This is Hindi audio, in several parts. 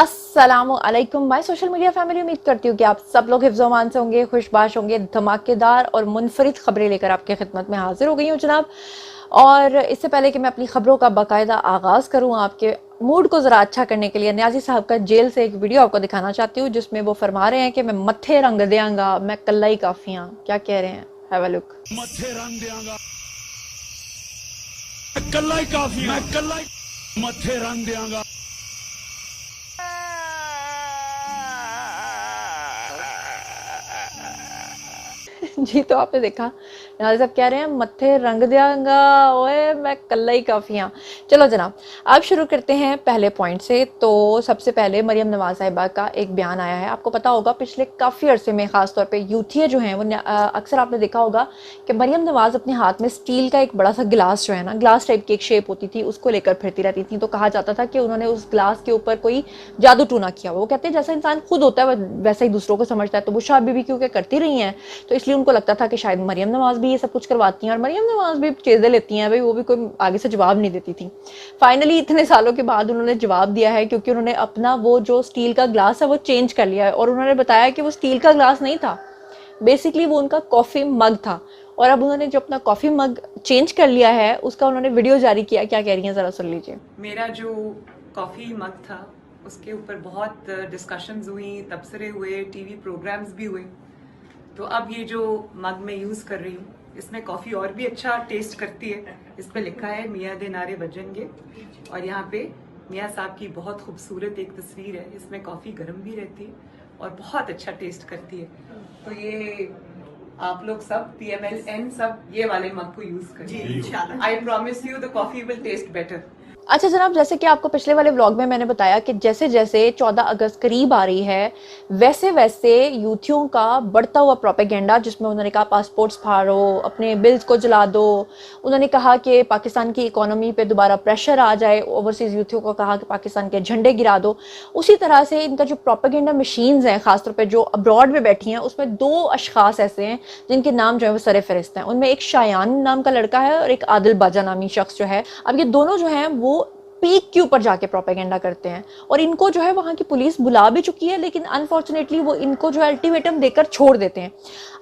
अस्सलामु अलैकुम माय सोशल मीडिया फैमिली। उम्मीद करती हूँ कि आप सब लोग हिफ्ज़-ओ-अमान से होंगे, खुशबाश होंगे। धमाकेदार और मुनफरिद खबरें लेकर आपके खिदमत में हाजिर हो गई हूँ जनाब। और इससे पहले कि मैं अपनी खबरों का बाकायदा आगाज़ करूँ, आपके मूड को ज़रा अच्छा करने के लिए न्याजी साहब का जेल से एक वीडियो आपको दिखाना चाहती हूँ, जिसमें वो फरमा रहे हैं कि मैं मत्थे रंग देंगा, मैं कल्ला ही काफियाँ। क्या कह रहे हैं? Have a look. मत्थे रंग देंगा, कल्ला ही काफी, मैं कल्ला ही मत्थे रंग देंगा। जी, तो आपने देखा नाज़िर साहब कह रहे हैं मत्थे रंग दियांगा, ओए मैं कल्ला ही काफियाँ। चलो जनाब, अब शुरू करते हैं पहले पॉइंट से। तो सबसे पहले मरियम नवाज साहिबा का एक बयान आया है। आपको पता होगा पिछले काफ़ी अरसे में ख़ास तौर पे यूथिया जो हैं वो अक्सर आपने देखा होगा कि मरियम नवाज अपने हाथ में स्टील का एक बड़ा सा गिलास जो है ना, ग्लास टाइप की एक शेप होती थी, उसको लेकर फिरती रहती थी। तो कहा जाता था कि उन्होंने उस ग्लास के ऊपर कोई जादू टूना किया। वो कहते हैं जैसा इंसान खुद होता है वैसा ही दूसरों को समझता है। तो बुशरा बीबी क्योंकि करती रही हैं, तो इसलिए उनको लगता था कि शायद मरियम नवाज भी ये सब कुछ करवाती हैं और मरियम नवाज भी चीज़ें लेती हैं, भाई वो भी कोई आगे से जवाब नहीं देती थी। फाइनली इतने सालों के बाद उन्होंने जवाब दिया है, क्योंकि उन्होंने अपना वो जो स्टील का ग्लास है वो चेंज कर लिया है। और उन्होंने बताया कि वो स्टील का ग्लास नहीं था, बेसिकली वो उनका कॉफ़ी मग था। और अब उन्होंने जो अपना कॉफ़ी मग चेंज कर लिया है उसका उन्होंने वीडियो जारी किया। क्या कह रही हैं ज़रा सुन लीजिए। मेरा जो कॉफ़ी मग था उसके ऊपर बहुत डिस्कशंस हुई, तबसरे हुए, टीवी प्रोग्राम्स भी हुए। तो अब ये जो मग मैं यूज़ कर रही हूँ इसमें कॉफ़ी और भी अच्छा टेस्ट करती है। इस पर लिखा है मियाँ दे नारे बजनगे, और यहाँ पे मियाँ साहब की बहुत खूबसूरत एक तस्वीर है। इसमें कॉफ़ी गर्म भी रहती है और बहुत अच्छा टेस्ट करती है। तो ये आप लोग सब PMLN सब ये वाले मग को यूज करिए। I promise you the coffee will taste better. अच्छा जनाब, जैसे कि आपको पिछले वाले व्लॉग में मैंने बताया कि जैसे जैसे 14 अगस्त करीब आ रही है, वैसे वैसे यूथियों का बढ़ता हुआ प्रोपेगेंडा, जिसमें उन्होंने कहा पासपोर्ट्स फाड़ो, अपने बिल्स को जला दो। उन्होंने कहा कि पाकिस्तान की इकोनॉमी पे दोबारा प्रेशर आ जाए, ओवरसीज़ यूथियों को कहा कि पाकिस्तान के झंडे गिरा दो। उसी तरह से इनका जो प्रोपेगेंडा मशीन्स हैं, खासतौर पर जो अब्रॉड में बैठी हैं, उसमें 2 अशखास ऐसे हैं जिनके नाम जो है वो सर फहरिस्त हैं। उनमें एक शायान नाम का लड़का है और एक आदिल बाजा नामी शख्स जो है। अब ये दोनों जो हैं वो पीक के ऊपर जाके प्रोपेगेंडा करते हैं, और इनको जो है वहाँ की पुलिस बुला भी चुकी है, लेकिन अनफॉर्चुनेटली वो इनको जो है अल्टीमेटम देकर छोड़ देते हैं।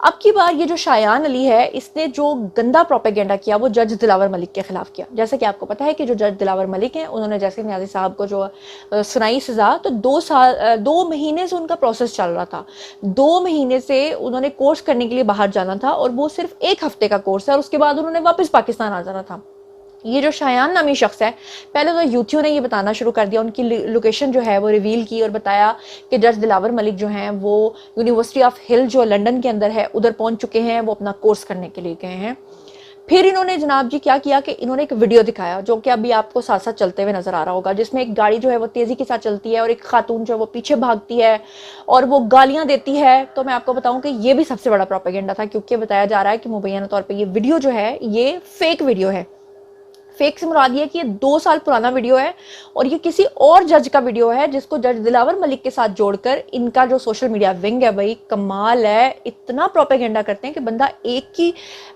अब की बार ये जो शायान अली है, इसने जो गंदा प्रोपेगेंडा किया वो जज दिलावर मलिक के खिलाफ किया। जैसे कि आपको पता है कि जो जज दिलावर मलिक हैं, उन्होंने जैसे न्याजी साहब को जो सुनाई सजा, तो 2 महीने से उनका प्रोसेस चल रहा था। 2 महीने से उन्होंने कोर्स करने के लिए बाहर जाना था, और वो सिर्फ 1 हफ्ते का कोर्स है, और उसके बाद उन्होंने वापस पाकिस्तान आ जाना था। ये जो शायान नामी शख्स है, पहले तो यूथियों ने ये बताना शुरू कर दिया, उनकी लोकेशन जो है वो रिवील की और बताया कि जज दिलावर मलिक जो हैं वो यूनिवर्सिटी ऑफ हिल जो लंदन के अंदर है उधर पहुंच चुके हैं, वो अपना कोर्स करने के लिए गए हैं। फिर इन्होंने जनाब जी क्या किया कि इन्होंने एक वीडियो दिखाया, जो कि अभी आपको साथ साथ चलते हुए नजर आ रहा होगा, जिसमें एक गाड़ी जो है वो तेजी के साथ चलती है और एक खातून जो है वो पीछे भागती है और वो गालियां देती है। तो मैं आपको बताऊं कि ये भी सबसे बड़ा प्रोपेगेंडा था, क्योंकि बताया जा रहा है कि मुबैना तौर पर ये वीडियो जो है ये फेक वीडियो है। फेक से मुराद ये कि ये 2 साल पुराना वीडियो है, और ये किसी और जज का वीडियो है जिसको जज दिलावर मलिक के साथ जोड़कर इनका जो सोशल मीडिया विंग है, भाई कमाल है। इतना प्रोपेगेंडा करते हैं कि बंदा एक की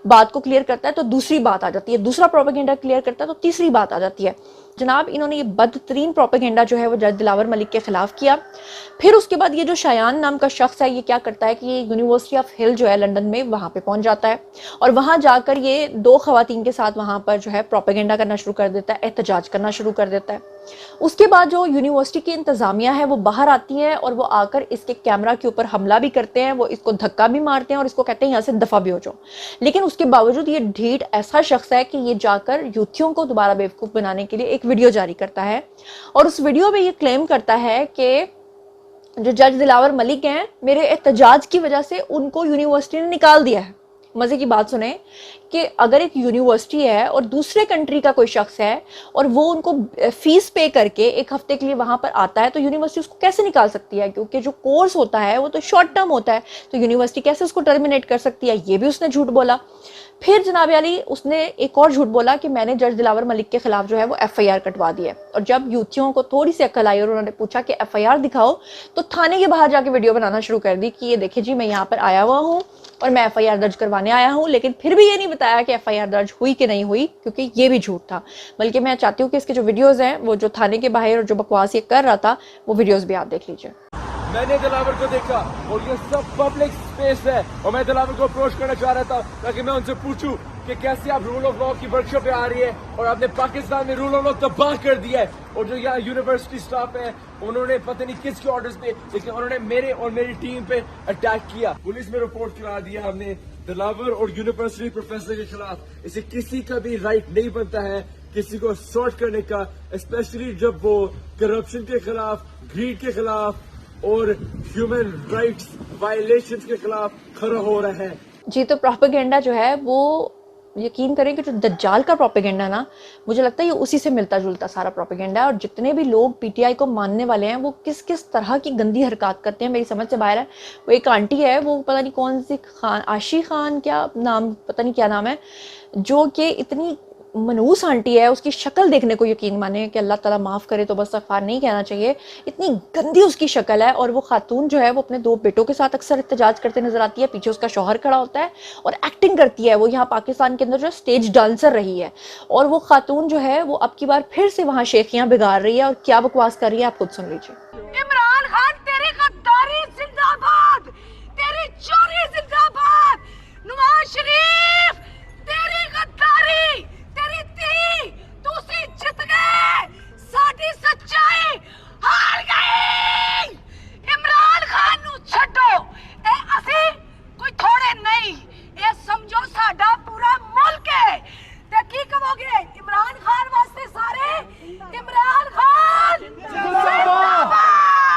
बात को क्लियर करता है तो दूसरी बात आ जाती है, दूसरा प्रोपेगेंडा क्लियर करता है तो तीसरी बात आ जाती है। जनाब इन्होंने ये बदतरीन प्रोपेगेंडा जो है वो जज दिलावर मलिक के खिलाफ किया। फिर उसके बाद ये जो शायान नाम का शख्स है, ये क्या करता है कि ये यूनिवर्सिटी ऑफ हिल जो है लंदन में, वहाँ पे पहुंच जाता है, और वहाँ जाकर ये 2 खवातीन के साथ वहाँ पर जो है प्रोपेगेंडा करना शुरू कर देता है, एहतजाज करना शुरू कर देता है। उसके बाद जो यूनिवर्सिटी की इंतजामिया है वो बाहर आती है, और वो आकर इसके कैमरा के ऊपर हमला भी करते हैं, वो इसको धक्का भी मारते हैं और इसको कहते हैं यहाँ से दफा भी हो जाओ। लेकिन उसके बावजूद ये ढीठ ऐसा शख्स है कि ये जाकर यूथियों को दोबारा बेवकूफ़ बनाने के लिए एक वीडियो जारी करता है, और उस वीडियो में ये क्लेम करता है कि जो जज दिलावर मलिक हैं, मेरे एहतजाज की वजह से उनको यूनिवर्सिटी ने निकाल दिया है। मजे की बात सुने कि अगर एक यूनिवर्सिटी है और दूसरे कंट्री का कोई शख्स है और वो उनको फीस पे करके 1 हफ्ते के लिए वहां पर आता है, तो यूनिवर्सिटी उसको कैसे निकाल सकती है? क्योंकि जो कोर्स होता है वो तो शॉर्ट टर्म होता है, तो यूनिवर्सिटी कैसे उसको टर्मिनेट कर सकती है? ये भी उसने झूठ बोला। फिर जनाब अली उसने एक और झूठ बोला कि मैंने जज दिलावर मलिक के खिलाफ जो है वो FIR कटवा दी है। और जब यूथियों को थोड़ी सी अक्ल आई और उन्होंने पूछा कि FIR दिखाओ, तो थाने के बाहर जाके वीडियो बनाना शुरू कर दी कि ये देखिए जी मैं यहाँ पर आया हुआ हूँ और मैं FIR दर्ज करवाने बताने आया हूँ, लेकिन फिर भी ये नहीं बताया कि एफआईआर दर्ज हुई कि नहीं हुई, क्योंकि ये भी झूठ था। बल्कि मैं चाहती हूँ कि इसके जो वीडियोस हैं, वो जो थाने के बाहर और जो बकवास ये कर रहा था, वो वीडियोस भी आप देख लीजिए। मैंने दिलावर को देखा और ये सब पब्लिक स्पेस है और मैं दिलावर को अप्रोच करना चाह रहा था ताकि मैं उनसे पूछूं कि कैसे आप रूल ऑफ लॉ की वर्कशॉप पे आ रही है और आपने पाकिस्तान में रूल ऑफ लॉ तबाह कर दिया है। और जो यहाँ यूनिवर्सिटी स्टाफ है उन्होंने पता नहीं किसके ऑर्डर्स पे, लेकिन उन्होंने मेरे और मेरी टीम पे अटैक किया। पुलिस में रिपोर्ट करा दिया हमने दिलावर और यूनिवर्सिटी प्रोफेसर के खिलाफ। इसे किसी का भी राइट नहीं बनता है किसी को सॉर्ट करने का, स्पेशली जब वो करप्शन के खिलाफ, ग्रीड के खिलाफ और ह्यूमन राइट्स वायलेशंस के खिलाफ खड़ा हो रहा है। जी, तो प्रोपेगेंडा जो है वो यकीन करें कि जो दज्जाल का प्रोपेगेंडा ना, मुझे लगता है ये उसी से मिलता जुलता सारा प्रोपेगेंडा है। और जितने भी लोग पीटीआई को मानने वाले हैं वो किस किस तरह की गंदी हरकत करते हैं, मेरी समझ से बाहर है। वो एक आंटी है, वो पता नहीं कौन सी खान, आशी खान क्या नाम, पता नहीं क्या नाम है, जो कि इतनी मनूस आंटी है, उसकी शक्ल देखने को यकीन माने कि अल्लाह ताला माफ़ करे तो बस अफार नहीं कहना चाहिए, इतनी गंदी उसकी शक्ल है। और वो खातून जो है वो अपने 2 बेटों के साथ अक्सर एहतजाज करते नजर आती है, पीछे उसका शौहर खड़ा होता है और एक्टिंग करती है। वो यहाँ पाकिस्तान के अंदर जो स्टेज डांसर रही है और वो खातून जो है वो अब की बार फिर से वहाँ शेखियाँ बिगाड़ रही है और क्या बकवास कर रही है, आप खुद सुन लीजिए। इमरान खान तेरी गद्दारी जिंदाबाद, तेरी चोरी जिंदाबाद, नवाज शरीफ तेरी गद्दारी, तेरी थी दूसरी जित गए, साडी सच्चाई हार गई। इमरान खान नु छड्डो, ए असी कोई थोड़े नहीं, ए समझो साडा पूरा मुल्क है। ते की कहोगे इमरान खान वास्ते सारे, इमरान खान जिंदाबाद।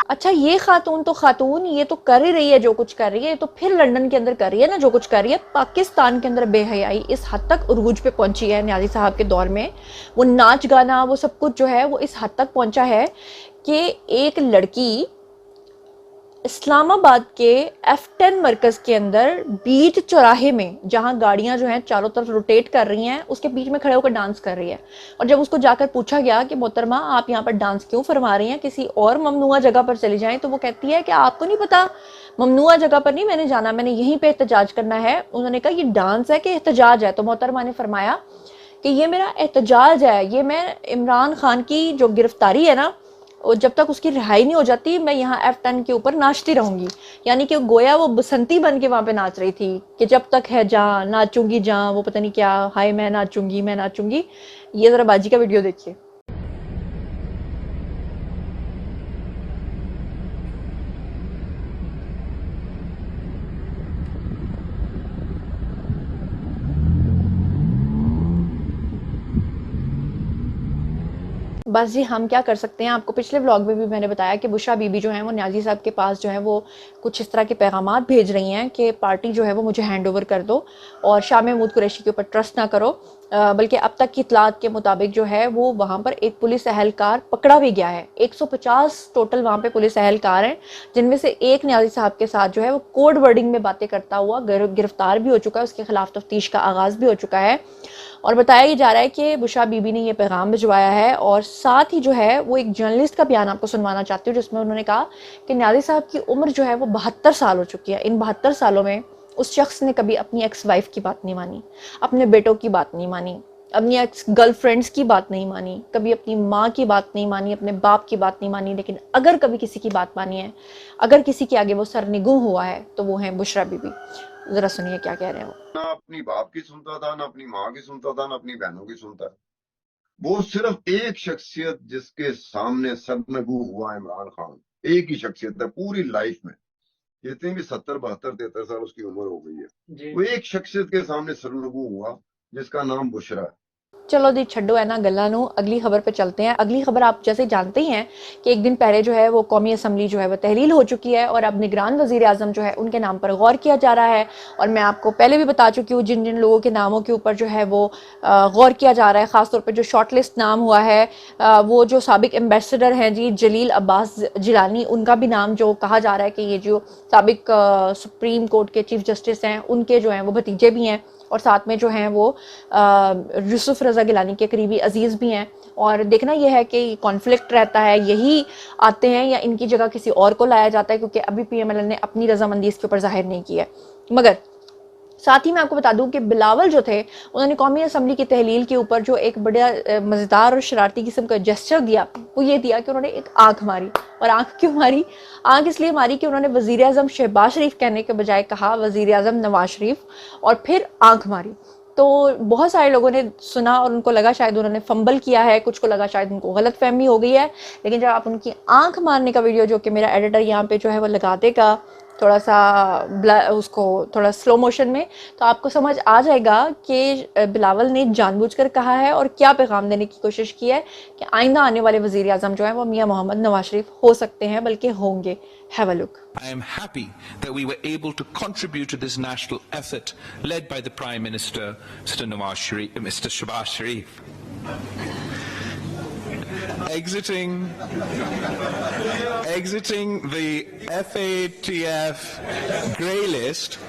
अच्छा, ये खातून तो खातून, ये तो कर ही रही है जो कुछ कर रही है, तो फिर लंदन के अंदर कर रही है ना जो कुछ कर रही है। पाकिस्तान के अंदर बेहयाई इस हद तक उरूज पे पहुंची है न्याजी साहब के दौर में, वो नाच गाना वो सब कुछ जो है वो इस हद तक पहुंचा है कि एक लड़की इस्लामाबाद के F10 मरकज़ के अंदर बीच चौराहे में, जहां गाड़ियां जो हैं चारों तरफ रोटेट कर रही हैं, उसके बीच में खड़े होकर डांस कर रही है। और जब उसको जाकर पूछा गया कि मोहतरमा आप यहाँ पर डांस क्यों फरमा रही हैं, किसी और ममनुआ जगह पर चली जाएं, तो वो कहती है कि आपको नहीं पता, ममनुआ जगह पर नहीं मैंने जाना, मैंने यहीं पर एहतजाज करना है। उन्होंने कहा ये डांस है कि एहतजाज है? तो मोहतरमा ने फरमाया कि ये मेरा एहतजाज है, ये मैं इमरान खान की जो गिरफ्तारी है ना, और जब तक उसकी रिहाई नहीं हो जाती मैं यहाँ F10 के ऊपर नाचती रहूंगी। यानी कि गोया वो बसंती बन के वहां पे नाच रही थी कि जब तक है जहाँ नाचूंगी, जहाँ वो पता नहीं क्या, हाय मैं नाचूंगी मैं नाचूंगी। ये जरा बाजी का वीडियो देखिए। बस जी, हम क्या कर सकते हैं। आपको पिछले व्लॉग में भी मैंने बताया कि बुशरा बीबी जो है वो न्याजी साहब के पास जो है वो कुछ इस तरह के पैगामात भेज रही हैं कि पार्टी जो है वो मुझे हैंड ओवर कर दो और शाह महमूद कुरैशी के ऊपर ट्रस्ट ना करो। बल्कि अब तक की इतलात के मुताबिक जो है वो वहाँ पर एक पुलिस अहलकार पकड़ा भी गया है। 150 टोटल वहाँ पे पुलिस अहलकार हैं, जिनमें से एक न्याजी साहब के साथ जो है वो कोड वर्डिंग में बातें करता हुआ गिरफ्तार भी हो चुका है, उसके खिलाफ तफ्तीश का आगाज़ भी हो चुका है। और बताया ये जा रहा है कि बुशरा बीबी ने ये पैगाम भिजवाया है। और साथ ही जो है वो एक जर्नलिस्ट का बयान आपको सुनवाना चाहती हूँ, जिसमें उन्होंने कहा कि न्याजी साहब की उम्र जो है वो 72 साल हो चुकी है। इन 72 सालों में उस शख्स ने कभी अपनी एक्स वाइफ की बात नहीं मानी, अपने बेटों की बात नहीं मानी, अपनी एक्स गर्लफ्रेंड्स की बात नहीं मानी, कभी अपनी माँ की बात नहीं मानी, अपने बाप की बात नहीं मानी। लेकिन अगर कभी किसी की बात मानी है, अगर किसी के आगे वो सरनिगूं हुआ है, तो वो है बुशरा बीबी। जरा सुनिए क्या कह रहे हैं वो। ना अपनी बाप की सुनता था, ना अपनी माँ की सुनता था, ना अपनी बहनों की सुनता। वो सिर्फ एक शख्सियत जिसके सामने सरनगू हुआ इमरान खान, एक ही शख्सियत है पूरी लाइफ में। जितनी भी 70, 72, 73 साल उसकी उम्र हो गई है, वो एक शख्सियत के सामने सरनगू हुआ जिसका नाम बुशरा है। चलो दी छड्डो है ना गल्ला नू, अगली खबर पे चलते हैं। अगली खबर आप जैसे जानते ही हैं कि एक दिन पहले जो है वो कौमी असम्बली जो है वो तहलील हो चुकी है और अब निगरान वजीर आजम जो है उनके नाम पर गौर किया जा रहा है। और मैं आपको पहले भी बता चुकी हूँ जिन जिन लोगों के नामों के ऊपर जो है वो गौर किया जा रहा है। ख़ासतौर पर जो शॉर्ट लिस्ट नाम हुआ है, वो जो साबिक एम्बेसडर हैं जी जलील अब्बास जिलानी, उनका भी नाम जो कहा जा रहा है कि ये जो साबिक सुप्रीम कोर्ट के चीफ जस्टिस हैं उनके जो हैं वो भतीजे भी हैं और साथ में जो हैं वो यूसुफ रज़ा गिलानी के करीबी अजीज़ भी हैं। और देखना यह है कि कॉन्फ्लिक्ट रहता है, यही आते हैं या इनकी जगह किसी और को लाया जाता है, क्योंकि अभी PMLN ने अपनी रजामंदी इसके ऊपर जाहिर नहीं की है। मगर साथ ही मैं आपको बता दूं कि बिलावल जो थे उन्होंने कौमी असम्बली की तहलील के ऊपर जो एक बड़ा मज़ेदार और शरारती किस्म का जेस्चर दिया, वो ये दिया कि उन्होंने एक आंख मारी। और आंख क्यों मारी? आंख इसलिए मारी कि उन्होंने वज़ीर आज़म शहबाज शरीफ कहने के बजाय कहा वज़ीर आज़म नवाज शरीफ, और फिर आंख मारी। तो बहुत सारे लोगों ने सुना और उनको लगा शायद उन्होंने फंबल किया है, कुछ को लगा शायद उनको गलत फहमी हो गई है। लेकिन जब आप उनकी आंख मारने का वीडियो, जो कि मेरा एडिटर यहाँ पे जो है वो लगा देगा थोड़ा सा उसको थोड़ा स्लो मोशन में, तो आपको समझ आ जाएगा कि बिलावल ने जानबूझकर कहा है और क्या पैगाम देने की कोशिश की है कि आइंदा आने वाले वज़ीर आज़म जो है वो मियां मोहम्मद नवाज शरीफ हो सकते हैं, बल्कि होंगे। Have a look. I am happy that we were able to contribute to this national effort led by the Prime Minister, Mr. Mr. Shahbaz Sharif. Exiting the FATF grey list.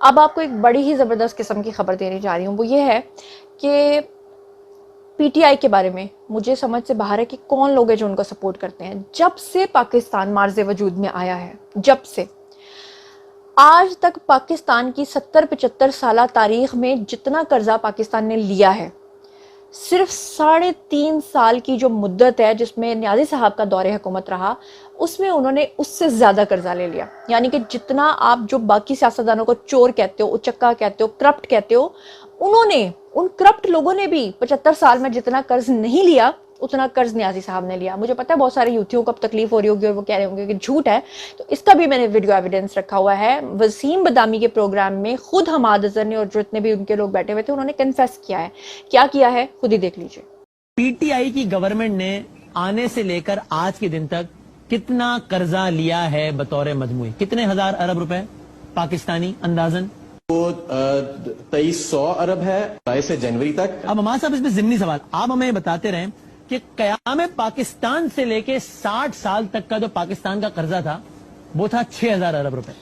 अब आपको एक बड़ी ही ज़बरदस्त किस्म की खबर देने जा रही हूँ। वो ये है कि पीटीआई के बारे में मुझे समझ से बाहर है कि कौन लोग हैं जो उनको सपोर्ट करते हैं। जब से पाकिस्तान मार्ज़े वजूद में आया है, जब से आज तक पाकिस्तान की 70-75 साल तारीख में जितना कर्जा पाकिस्तान ने लिया है, सिर्फ 3.5 साल की जो मुद्दत है जिसमें न्याजी साहब का दौरे हुकूमत रहा, उसमें उन्होंने उससे ज़्यादा कर्जा ले लिया। यानी कि जितना आप जो बाकी सियासतदानों को चोर कहते हो, उचक्का कहते हो, करप्ट कहते हो, उन्होंने, उन करप्ट लोगों ने भी 75 साल में जितना कर्ज नहीं लिया उतना कर्ज न्याजी साहब ने लिया। मुझे पता है बहुत सारे यूथियों को अब तकलीफ हो रही होगी और वो कह रहे होंगे कि झूठ है, तो इसका भी मैंने वीडियो एविडेंस रखा हुआ है। वसीम बदामी के प्रोग्राम में खुद हमाद अजहर ने और जितने भी उनके लोग बैठे हुए थे उन्होंने कन्फेस किया है। क्या किया है खुद ही देख लीजिए। पीटीआई की गवर्नमेंट ने आने से लेकर आज के दिन तक कितना कर्जा लिया है बतौर मजमूई? कितने हजार अरब रुपए पाकिस्तानी अंदाजन? 2300 अरब है जुलाई से जनवरी तक। अब हमारे साहब इसमें जिमनी सवाल, आप हमें बताते रहे कि कयाम पाकिस्तान से लेके 60 साल तक का जो पाकिस्तान का कर्जा था वो था 6000 अरब रुपए।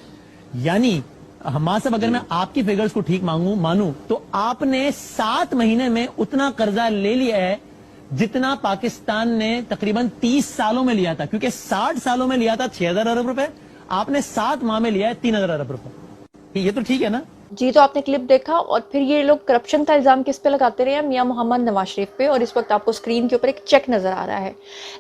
यानी हमारे साहब अगर मैं आपकी फिगर्स को ठीक मानूं तो आपने 7 महीने में उतना कर्जा ले लिया है जितना पाकिस्तान ने तकरीबन 30 सालों में लिया था, क्योंकि 60 सालों में लिया था 6000 अरब रुपए, आपने 7 माह में लिया है 3000 अरब रुपए। ये तो ठीक है ना जी। तो आपने क्लिप देखा और फिर ये लोग करप्शन का इल्जाम किस पे लगाते रहे हैं? मियां मोहम्मद नवाज शरीफ पे। और इस वक्त आपको स्क्रीन के ऊपर एक चेक नजर आ रहा है।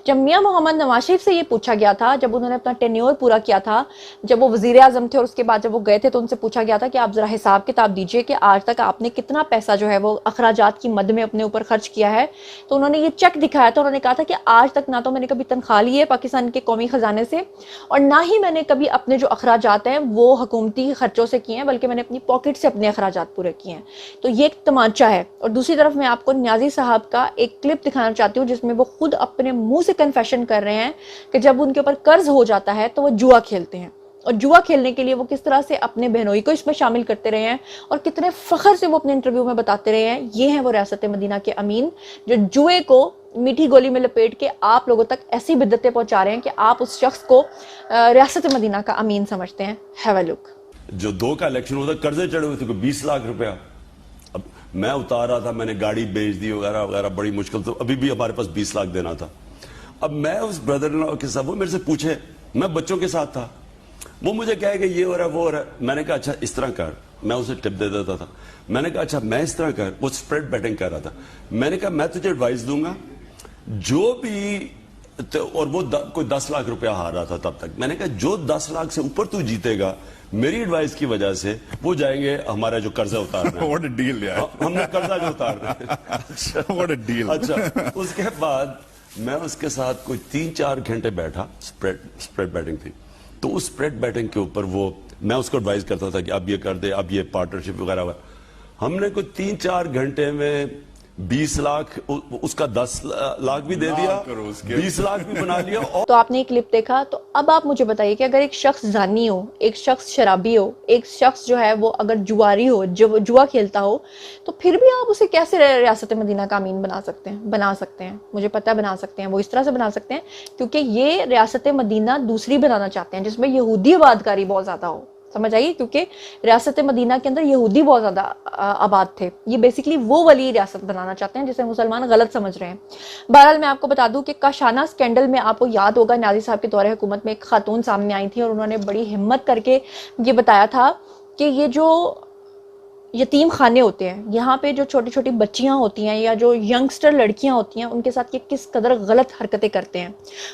जब मियां मोहम्मद नवाज शरीफ से ये पूछा गया था, जब उन्होंने अपना टेन्योर पूरा किया था, जब वो वजीर आजम थे और उसके बाद जब वो गए थे, तो उनसे पूछा गया था कि आप जरा हिसाब किताब दीजिए कि आज तक आपने कितना पैसा जो है वो अखराजात की मद में अपने ऊपर खर्च किया है। तो उन्होंने ये चेक दिखाया था। उन्होंने कहा था कि आज तक ना तो मैंने कभी तनख्वाह ली है पाकिस्तान के कौमी खजाने से, और ना ही मैंने कभी अपने जो अखराजात हैं वो हुकूमती खर्चों से किए हैं, बल्कि मैंने अपनी पॉकेट से अपने अखराजात पूरे किए हैं। तो ये एक तमाचा है। और दूसरी तरफ मैं आपको न्याजी साहब का एक क्लिप दिखाना चाहती हूँ जिसमें वो खुद अपने मुंह से कन्फेशन कर रहे हैं कि जब उनके ऊपर कर्ज हो जाता है तो वो जुआ खेलते हैं, और जुआ खेलने के लिए वो किस तरह से अपने बहनोई को इसमें शामिल करते रहे हैं और कितने फख्र से वो अपने इंटरव्यू में बताते रहे हैं। ये हैं वो रियासत मदीना के अमीन जो जुए को मीठी गोली में लपेट के आप लोगों तक ऐसी बिद्दतें पहुंचा रहे हैं कि आप उस शख्स को रियासत मदीना का अमीन समझते हैं। Have a look. जो 2 का इलेक्शन हुआ था, कर्जे चढ़े हुए थे, कोई 20 लाख रुपया। अब मैं उतार रहा था, मैंने गाड़ी बेच दी वगैरह वगैरह, बड़ी मुश्किल। तो अभी भी हमारे पास 20 लाख देना था। अब मैं उस ब्रदर इन लॉ के साथ, वो मेरे से पूछे, मैं बच्चों के साथ था, वो मुझे कहे कि ये हो रहा है वो हो रहा है। मैंने कहा अच्छा इस तरह कर, मैं उसे टिप दे देता था। मैंने कहा अच्छा मैं इस तरह कर, वो स्प्रेड बैटिंग कर रहा था। मैंने कहा मैं तुझे एडवाइस दूंगा जो भी तो, और वो कोई 10 लाख रुपया हार रहा था तब तक। मैंने कहा जो 10 लाख से ऊपर तू जीतेगा मेरी एडवाइस की वजह से वो जाएंगे हमारा जो कर्जा उतारना है। What a deal यार। हमने कर्जा जो उतारना है। अच्छा, What a deal। अच्छा, उसके बाद मैं उसके साथ कोई 3-4 घंटे बैठा, स्प्रेड बैटिंग थी। तो उस स्प्रेड बैटिंग के ऊपर वो मैं उसको एडवाइस करता था कि अब ये कर दे, अब ये पार्टनरशिप वगैरह। हमने कोई 3-4 घंटे में 20 लाख, उसका 10 लाख भी दे दिया, 20 लाख भी बना लिया। तो आपने ये क्लिप देखा। तो अब आप मुझे बताइए कि अगर एक शख्स जानी हो, एक शख्स शराबी हो, एक शख्स जो है वो अगर जुआरी हो, जो जुआ खेलता हो, तो फिर भी आप उसे कैसे रियासत मदीना का अमीन बना सकते हैं? बना सकते हैं, मुझे पता है बना सकते हैं। वो इस तरह से बना सकते हैं क्योंकि ये रियासत मदीना दूसरी बनाना चाहते हैं जिसमें यहूदी आबादकारी बहुत ज्यादा हो। समझ आइए, क्योंकि रियासत मदीना के अंदर यहूदी बहुत ज़्यादा आबाद थे। ये बेसिकली वो वाली रियासत बनाना चाहते हैं जिसे मुसलमान गलत समझ रहे हैं। बहरहाल मैं आपको बता दूं कि काशाना स्कैंडल में आपको याद होगा न्याजी साहब के दौरे हुकूमत में एक खातून सामने आई थी और उन्होंने बड़ी हिम्मत करके ये बताया था कि ये जो यतीम खाने होते हैं, यहाँ पे जो छोटी छोटी बच्चियाँ होती हैं या जो यंगस्टर लड़कियाँ होती हैं उनके साथ ये किस कदर गलत हरकतें करते हैं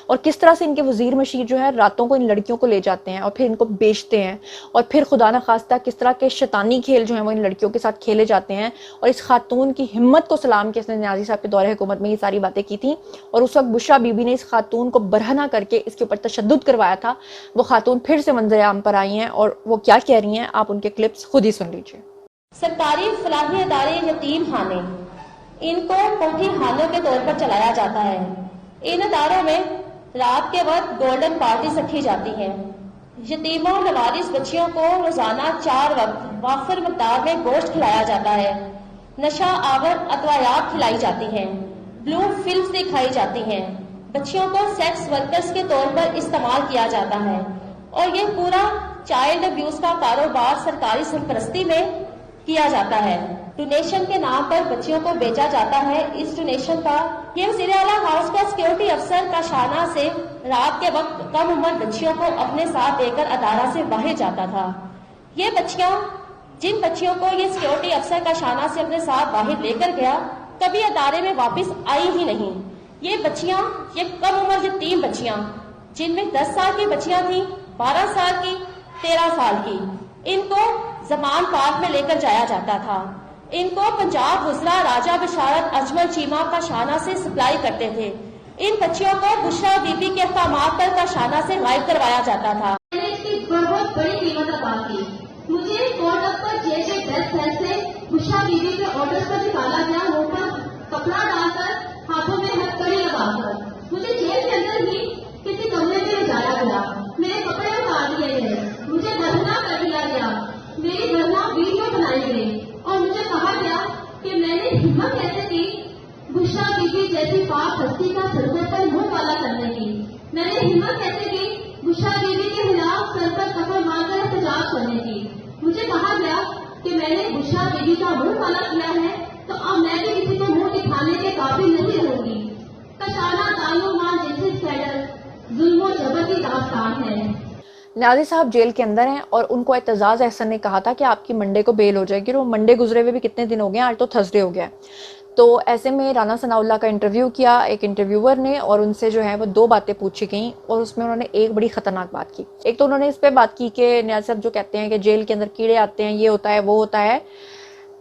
और किस तरह से इनके वजीर मशीर जो है रातों को इन लड़कियों को ले जाते हैं और फिर इनको बेचते हैं और फिर खुदा न खास्ता किस तरह के शैतानी खेल जो हैं वो इन लड़कियों के साथ खेले जाते हैं। और इस खातून की हिम्मत को सलाम कि इसने न्याजी साहब के दौरे हुकूमत में ये सारी बातें की थी और उस वक्त बुशरा बीबी ने इस खातून को बरहना करके इसके ऊपर तशद्दुद करवाया था। वो खातून फिर से मंजर आम पर आई हैं और वो क्या कह रही हैं आप उनके क्लिप्स खुद ही सुन लीजिए। सरकारी फलाही अदारे यतीम खाने, इनको कोठी खानों के तौर पर चलाया जाता है। इन अदारों में रात के वक्त गोल्डन पार्टीज रखी जाती हैं। यतीमों और लवारिस बच्चियों को रोजाना 4 वक्त वाफिर मकदार में गोश्त खिलाया जाता है। नशा आवर अतवायात खिलाई जाती हैं। ब्लू फिल्म दिखाई जाती हैं। बच्चियों को सेक्स वर्कर्स के तौर पर इस्तेमाल किया जाता है और ये पूरा चाइल्ड अब्यूज का कारोबार सरकारी सरपरस्ती में किया जाता है। डोनेशन के नाम पर बच्चियों को बेचा जाता है। इस डोनेशन का ये वज़ीर आला हाउस का सिक्योरिटी अफसर का शाना से रात के वक्त कम उम्र बच्चियों को अपने साथ लेकर अदारा से बाहर जाता था। ये बच्चियां, जिन बच्चियों को ये सिक्योरिटी अफसर का शाना से अपने साथ बाहर लेकर गया, कभी अदारे में वापस आई ही नहीं। ये बच्चियां, ये कम उम्र ये 3 बच्चियां, जिनमें 10 साल की बच्चियां थी, 12 साल की, 13 साल की, इनको जमान पार्क में लेकर जाया जाता था। इनको पंजाब गुजरा राजा बिशारत अजमल चीमा का शाना से सप्लाई करते थे। इन बच्चियों को बुशरा बीबी के अहकामात पर का शाना से गायब करवाया जाता था। मैंने इसकी बहुत बड़ी कीमत अदा की। मुझे कोर्ट पर जैसे 10 पैसे बुशरा बीबी के ऑर्डर पर निकाला गया, मुंह पर कपड़ा डालकर, हाथों में हथकड़ी लगाकर मुझे जेल के अंदर ही किसी कमरे में ले जाया गया। मेरे कपड़े उतार दिए गए, मुझे धरना कर दिया गया, मेरी धरना वीडियो बनाई गई और मुझे कहा गया कि मैंने हिम्मत कैसे की बुशरा बीबी जैसी पाक हस्ती का सर पर मुंह काला करने की। मैंने हिम्मत कैसे की बुशरा बीबी के खिलाफ सर पर कफन मारकर एहतजाज करने की। मुझे कहा गया कि मैंने बुशरा बीबी का मुंह काला किया है तो अब मैं भी किसी को मुंह दिखाने के काबिल नहीं रहूंगी। कशाना तालुमान जैसे स्कैंडल जुल्म और जबर की दास्तान है। न्याजी साहब जेल के अंदर हैं और उनको एतजाज अहसन ने कहा था कि आपकी मंडे को बेल हो जाएगी और वो मंडे गुजरे हुए भी कितने दिन हो गए, आज तो थर्सडे हो गया। तो ऐसे में राना सनाउल्लाह का इंटरव्यू किया एक इंटरव्यूअर ने और उनसे जो है वो 2 बातें पूछी गई और उसमें उन्होंने एक बड़ी ख़तरनाक बात की। एक तो उन्होंने इस पर बात की कि न्याजी साहब जो कहते हैं कि जेल के अंदर कीड़े आते हैं, ये होता है वो होता है,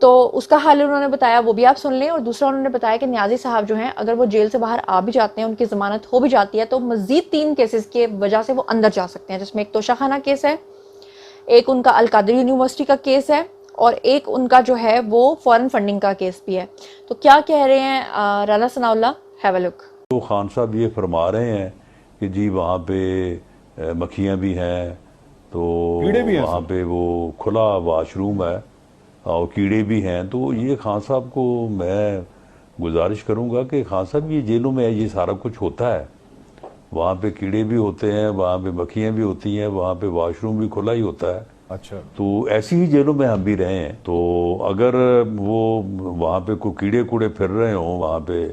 तो उसका हाल उन्होंने बताया, वो भी आप सुन लें। और दूसरा उन्होंने बताया कि न्याजी साहब जो हैं अगर वो जेल से बाहर आ भी जाते हैं, उनकी ज़मानत हो भी जाती है, तो मज़ीद 3 केसेस के वजह से वो अंदर जा सकते हैं, जिसमें एक तोशाखाना केस है, एक उनका अल-कादरी यूनिवर्सिटी का केस है और एक उनका जो है वो फॉरेन फंडिंग का केस भी है। तो क्या कह रहे हैं Rana Sanaullah, have a look. तो खान साहब ये फरमा रहे हैं कि जी वहाँ पे मक्खियाँ भी हैं, तो वहाँ पे वो खुला वाशरूम है और कीड़े भी हैं। तो ये खान साहब को मैं गुजारिश करूंगा कि खान साहब ये जेलों में ये सारा कुछ होता है, वहाँ पे कीड़े भी होते हैं, वहाँ पे मक्खियाँ भी होती हैं, वहाँ पे वॉशरूम भी खुला ही होता है। अच्छा, तो ऐसी ही जेलों में हम भी रहे हैं। तो अगर वो वहाँ पे कोई कीड़े कूड़े फिर रहे हों वहाँ पे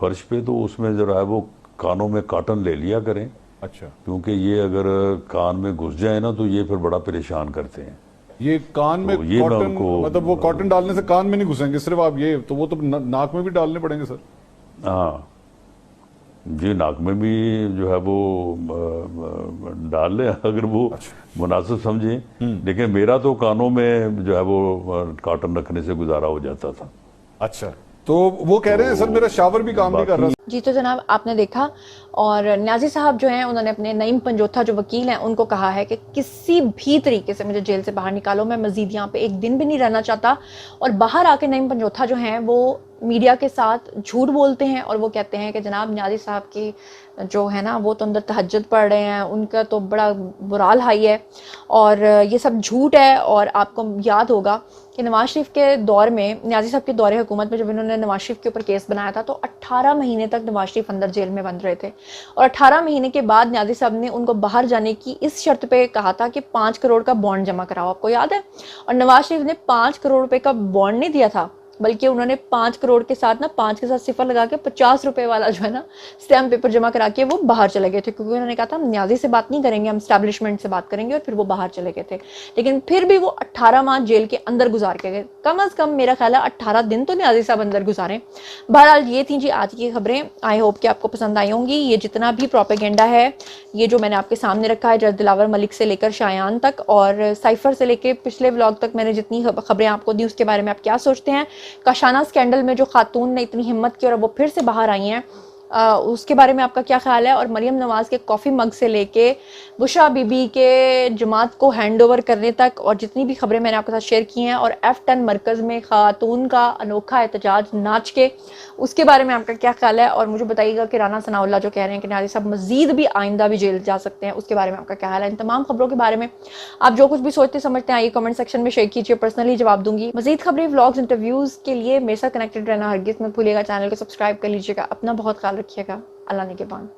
फर्श पे, तो उसमें जरा है वो कानों में कॉटन ले लिया करें। अच्छा, क्योंकि ये अगर कान में घुस जाए ना तो ये फिर बड़ा परेशान करते हैं। ये कान में तो ये कॉटन, मतलब वो कॉटन डालने से कान में नहीं घुसेंगे सिर्फ आप, ये तो वो तो नाक में भी डालने पड़ेंगे सर। हाँ जी, नाक में भी जो है वो डाल ले अगर वो मुनासिब समझें। लेकिन मेरा तो कानों में जो है वो कॉटन रखने से गुजारा हो जाता था। अच्छा, तो वो कह रहे हैं सर मेरा शावर भी काम नहीं कर रहा। जी तो जनाब आपने देखा, और न्याजी साहब जो हैं उन्होंने अपने नईम पंजोथा जो वकील हैं उनको कहा है कि किसी भी तरीके से मुझे जेल से बाहर निकालो, मैं मजीद यहाँ पे एक दिन भी नहीं रहना चाहता। और बाहर आके नईम पंजोथा जो हैं वो मीडिया के साथ झूठ बोलते हैं और वो कहते हैं कि जनाब न्याजी साहब की जो है ना वो तो अंदर तहज्जुद पढ़ रहे हैं, उनका तो बड़ा बुराल हाई है और ये सब झूठ है। और आपको याद होगा कि नवाज शरीफ के दौर में, न्याजी साहब के दौरे हुकूमत में जब इन्होंने नवाज शरीफ के ऊपर केस बनाया था तो 18 महीने तक नवाज शरीफ अंदर जेल में बंद रहे थे और 18 महीने के बाद न्याजी साहब ने उनको बाहर जाने की इस शर्त पे कहा था कि 5 करोड़ का बॉन्ड जमा कराओ, आपको याद है। और नवाज शरीफ ने 5 करोड़ रुपए का बॉन्ड नहीं दिया था, बल्कि उन्होंने 5 करोड़ के साथ ना 5 के साथ सिफर लगा के 50 रुपए वाला जो है ना स्टैम्प पेपर जमा करा के वो बाहर चले गए थे, क्योंकि उन्होंने कहा था हम न्याजी से बात नहीं करेंगे, हम स्टैब्लिशमेंट से बात करेंगे, और फिर वो बाहर चले गए थे। लेकिन फिर भी वो 18 माह जेल के अंदर गुजार के गए। कम अज कम मेरा ख्याल है 18 दिन तो न्याजी साहब अंदर गुजारे। बहरहाल ये थी जी आज की खबरें। आई होप कि आपको पसंद आई होंगी। ये जितना भी प्रोपेगेंडा है, ये जो मैंने आपके सामने रखा है जज दिलावर मलिक से लेकर शायान तक और साइफर से लेकर पिछले व्लॉग तक मैंने जितनी खबरें आपको दी, उसके बारे में आप क्या सोचते हैं? काशाना स्कैंडल में जो खातून ने इतनी हिम्मत की और अब वो फिर से बाहर आई हैं, उसके बारे में आपका क्या ख्याल है? और मरियम नवाज के कॉफ़ी मग से लेके बुशरा बीबी के जमात को हैंड ओवर करने तक और जितनी भी खबरें मैंने आपके साथ शेयर की हैं, और F10 मरकज़ में खातून का अनोखा एहतजाज नाच के, उसके बारे में आपका क्या ख्याल है? और मुझे बताइएगा कि राना सनाउल्लाह जो कह रहे हैं कि न्याजी साहब मजीद भी आइंदा भी जेल जा सकते हैं, उसके बारे में आपका क्या ख्याल है? इन तमाम खबरों के बारे में आप जो कुछ भी सोचते समझते हैं आइए कमेंट सेक्शन में शेयर कीजिए, पर्सनली जवाब दूंगी। मजीद खबरें, व्लॉग्स, इंटरव्यूज़ के लिए मेरे साथ कनेक्टेड रहना हरगिज़ मत भूलिएगा। चैनल को सब्सक्राइब कर लीजिएगा। अपना बहुत ख्याल रखिएगा। अल्लाह निगहबान।